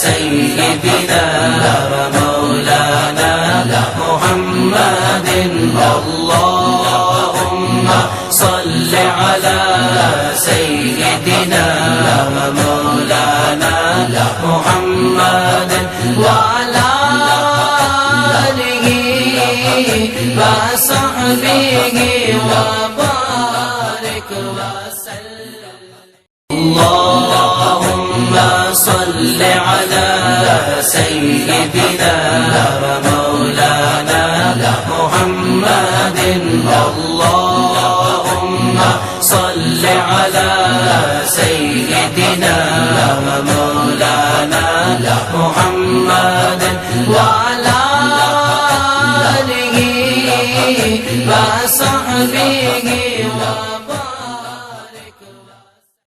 سيدنا ومولانا محمد اللهم صل على سيدنا ومولانا محمد وعلى آله وصحبه وبارك وسلم اللهم صل على سيدنا ومولانا محمد اللهم صل على سيدنا ومولانا محمد وعلى آله وصحبه